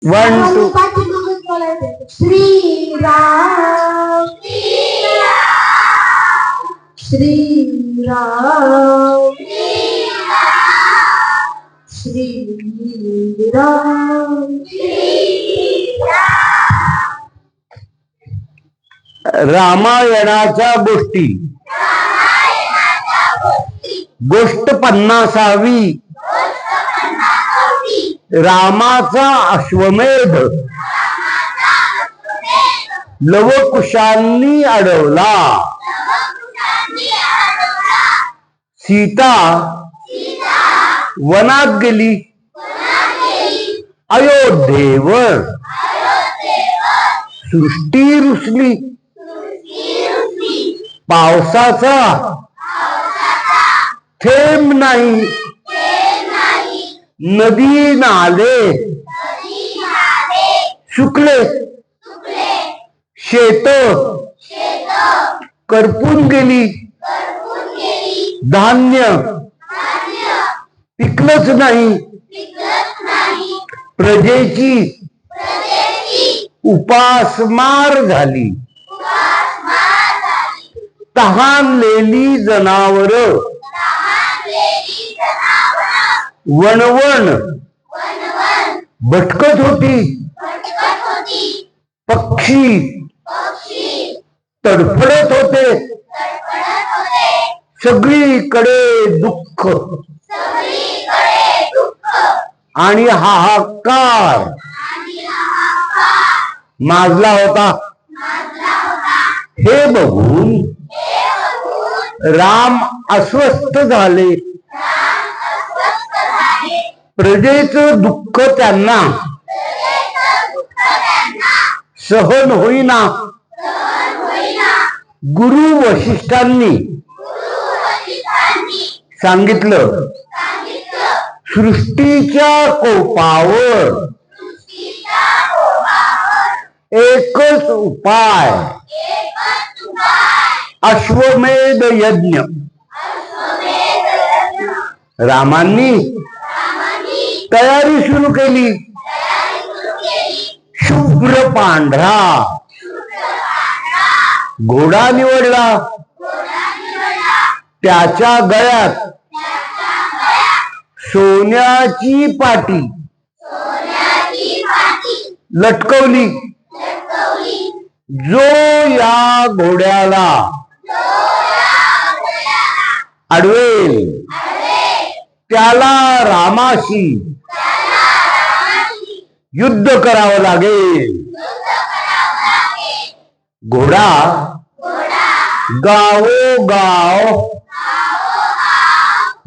One two Shriram Shriram Shriram रामायणाच्या गोष्टी गोष्ट 50वी रामाचा अश्वमेध लवकुशांनी अडवला. सीता वनात गेली अयोध्येवर. सृष्टी रुसली पावसाचा थेंब नाही. नदी नाले सुकले. शेत करपून गेली. धान्य पिकलंच नाही. प्रजेची उपासमार झाली. तहानलेली जनावर वणवण भटकत होती. पक्षी तडफडत होते. सगळीकडे दुःख आणि हाहाकार माजला होता. हे बघून राम अस्वस्थ झाले. प्रजेचं दुःख त्यांना सहन होईना. गुरु वशिष्ठांनी सांगितलं सृष्टीच्या कोपावर एकच उपाय अश्वमेध यज्ञ. रामांनी तयारी सुरू केली. शुभ्र पांढरा घोडा निवडला. त्याच्या गळ्यात सोन्याची पाटी लटकवली. जो या घोड्याला अडवेल त्याला रामाशी युद्ध करावं लागेल. घोडा गावोगाव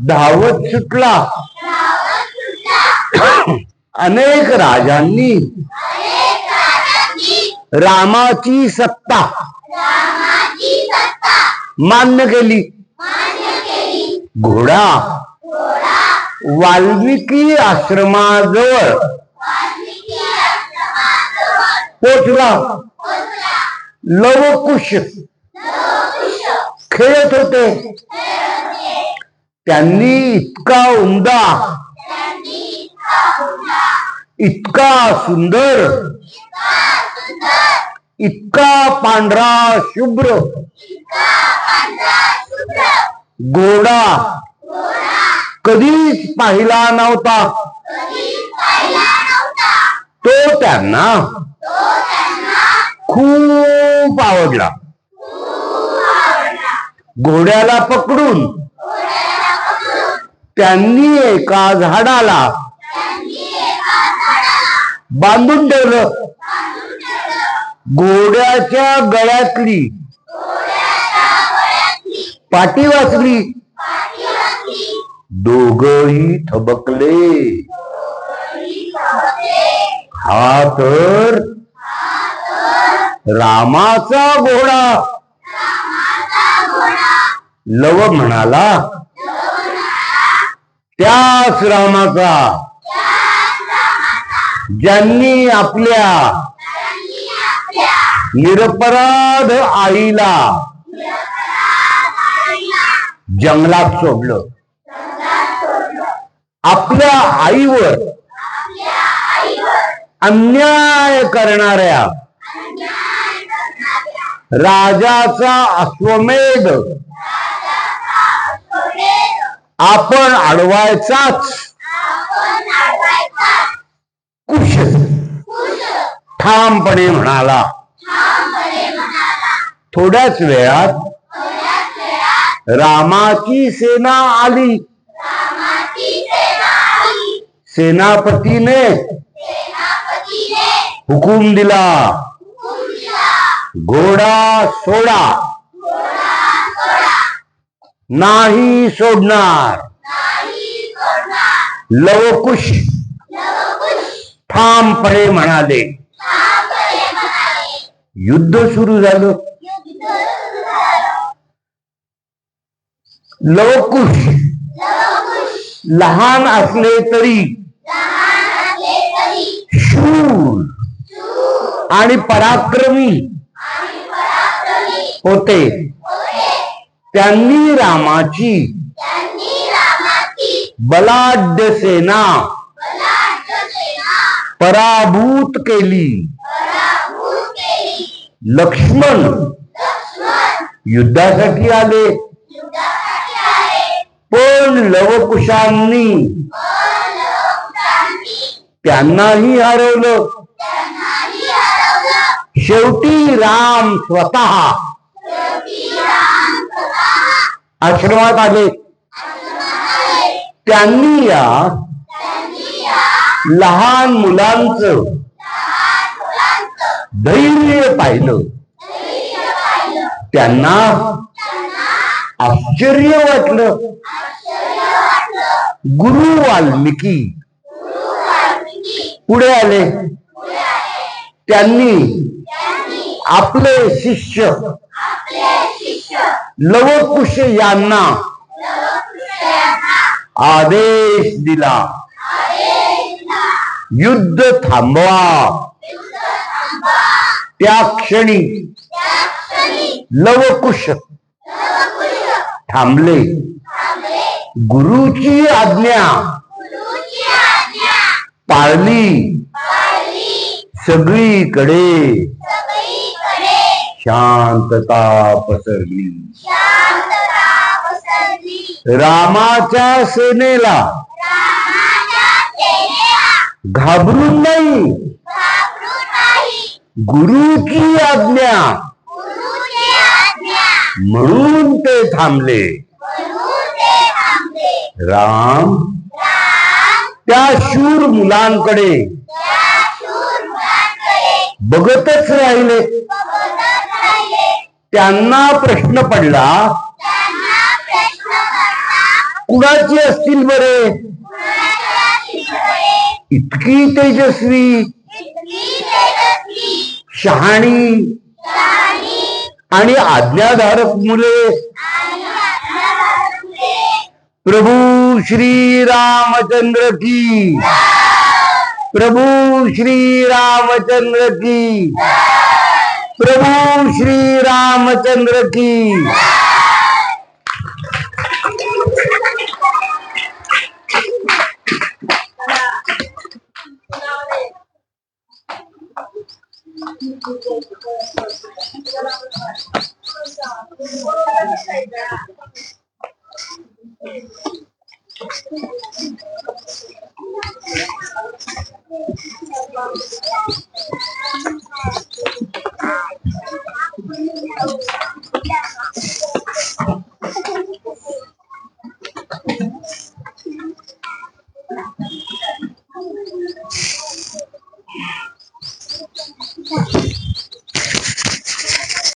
धावत सुटला. अनेक राजांनी रामाची सत्ता मान्य केली. घोडा वाल्मिकी आश्रमाजवळ पोचला. लवकुश खेळत होते. त्यांनी इतका उमदा इतका सुंदर इतका पांढरा शुभ्र घोडा कधीच पाहिला नव्हता. तो त्यांना खूप आवडला. घोड्याला पकडून त्यांनी एका झाडाला बांधून ठेवलं. घोड्याच्या गळ्यातली पाटी वाचली. दोघही थबकले. हा तर रामाचा घोडा. लव म्हणाला त्याच रामाचा ज्यांनी आपल्या निरपराध आईला जंगलात सोडलं. आपल्या आईवर अन्याय करणाऱ्या राजाचा अश्वमेध आपण अडवायचाच. कुश ठामपणे म्हणाला. थोड्याच वेळात रामाची सेना आली. सेनापतीने हुकूम दिला, घोडा सोडा. नाही सोडणार. लवकुश ठामपणे म्हणाले. युद्ध सुरू झालं. लवकुश लहान असले तरी शूर आणि पराक्रमी होते. त्यांनी रामाची बलाढ्य सेना पराभूत केली. लक्ष्मण युद्धासाठी आले, पण लवकुशांनी त्यांनाही हरवलं. शेवटी राम स्वतः आश्रमात आले. त्यांनी या लहान मुलांचं धैर्य पाहिलं. त्यांना आश्चर्य वाटलं. गुरु वाल्मिकी पुढे आले. त्यांनी आपले शिष्य लवकुश यांना आदेश दिला, युद्ध थांबवा. त्या क्षणी लवकुश थांबले. गुरुची आज्ञा पाळली. सगळीकडे शांतता पसरली. रामाच्या सेनेला घाबरून नाही, गुरुची आज्ञा म्हणून ते थांबले. राम त्या शूर मुलांकडे बघतच राहिले. त्यांना प्रश्न पडला, कुणाची असतील बरे इतकी तेजस्वी, शहाणी आणि आज्ञाधारक मुले. प्रभू श्री रामचंद्र की, प्रभू श्री रामचंद्र की, प्रभू श्री रामचंद्र की.